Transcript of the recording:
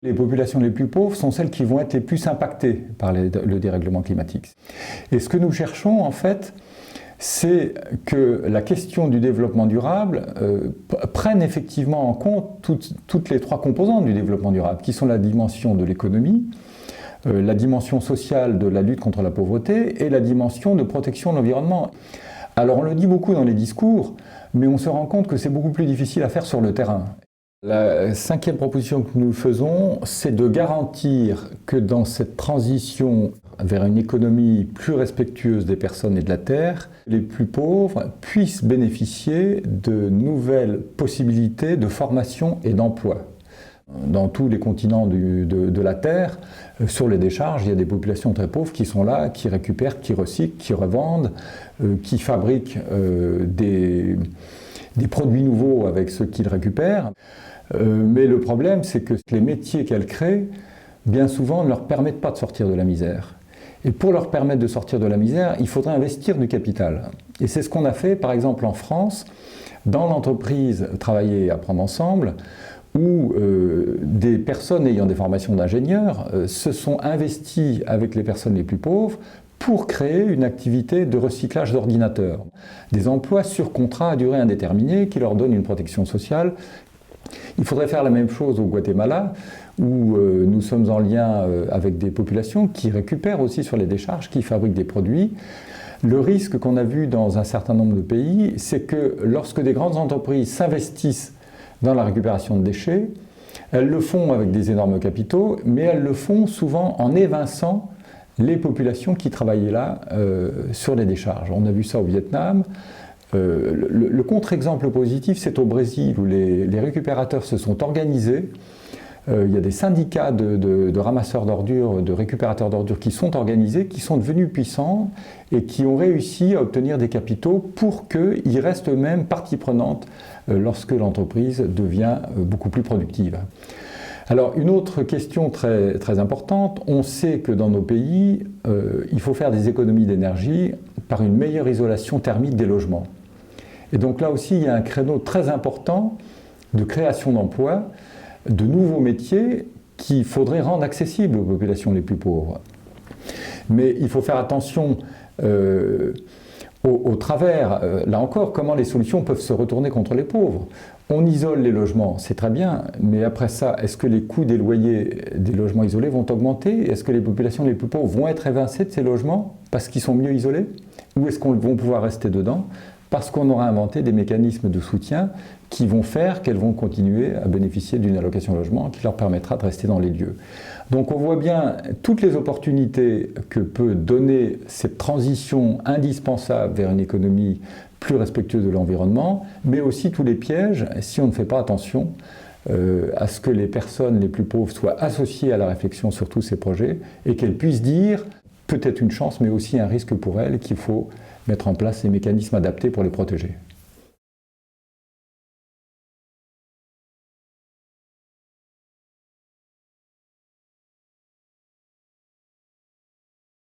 Les populations les plus pauvres sont celles qui vont être les plus impactées par le dérèglement climatique. Et ce que nous cherchons, en fait, c'est que la question du développement durable prenne effectivement en compte toutes les trois composantes du développement durable, qui sont la dimension de l'économie, la dimension sociale de la lutte contre la pauvreté et la dimension de protection de l'environnement. Alors on le dit beaucoup dans les discours, mais on se rend compte que c'est beaucoup plus difficile à faire sur le terrain. La cinquième proposition que nous faisons, c'est de garantir que dans cette transition vers une économie plus respectueuse des personnes et de la terre, les plus pauvres puissent bénéficier de nouvelles possibilités de formation et d'emploi. Dans tous les continents de la Terre, sur les décharges, il y a des populations très pauvres qui sont là, qui récupèrent, qui recyclent, qui revendent, qui fabriquent des produits nouveaux avec ce qu'ils récupèrent. Mais le problème, c'est que les métiers qu'elles créent, bien souvent, ne leur permettent pas de sortir de la misère. Et pour leur permettre de sortir de la misère, il faudrait investir du capital. Et c'est ce qu'on a fait, par exemple, en France, dans l'entreprise Travailler et Apprendre Ensemble, où des personnes ayant des formations d'ingénieurs se sont investies avec les personnes les plus pauvres pour créer une activité de recyclage d'ordinateurs. Des emplois sur contrat à durée indéterminée qui leur donnent une protection sociale. Il faudrait faire la même chose au Guatemala, où nous sommes en lien avec des populations qui récupèrent aussi sur les décharges, qui fabriquent des produits. Le risque qu'on a vu dans un certain nombre de pays, c'est que lorsque des grandes entreprises s'investissent dans la récupération de déchets, elles le font avec des énormes capitaux, mais elles le font souvent en évinçant les populations qui travaillaient là sur les décharges. On a vu ça au Vietnam. Le contre-exemple positif, c'est au Brésil, où les récupérateurs se sont organisés. Il y a des syndicats de ramasseurs d'ordures, de récupérateurs d'ordures qui sont organisés, qui sont devenus puissants et qui ont réussi à obtenir des capitaux pour qu'ils restent eux-mêmes partie prenante lorsque l'entreprise devient beaucoup plus productive. Alors, une autre question très, très importante, on sait que dans nos pays, il faut faire des économies d'énergie par une meilleure isolation thermique des logements. Et donc là aussi, il y a un créneau très important de création d'emplois, de nouveaux métiers qu'il faudrait rendre accessibles aux populations les plus pauvres. Mais il faut faire attention au travers, là encore, comment les solutions peuvent se retourner contre les pauvres. On isole les logements, c'est très bien, mais après ça, est-ce que les coûts des loyers des logements isolés vont augmenter? Est-ce que les populations les plus pauvres vont être évincées de ces logements parce qu'ils sont mieux isolés? Ou est-ce qu'ils vont pouvoir rester dedans parce qu'on aura inventé des mécanismes de soutien qui vont faire qu'elles vont continuer à bénéficier d'une allocation logement qui leur permettra de rester dans les lieux. Donc on voit bien toutes les opportunités que peut donner cette transition indispensable vers une économie plus respectueuse de l'environnement, mais aussi tous les pièges si on ne fait pas attention à ce que les personnes les plus pauvres soient associées à la réflexion sur tous ces projets et qu'elles puissent dire peut-être une chance mais aussi un risque pour elles qu'il faut mettre en place des mécanismes adaptés pour les protéger.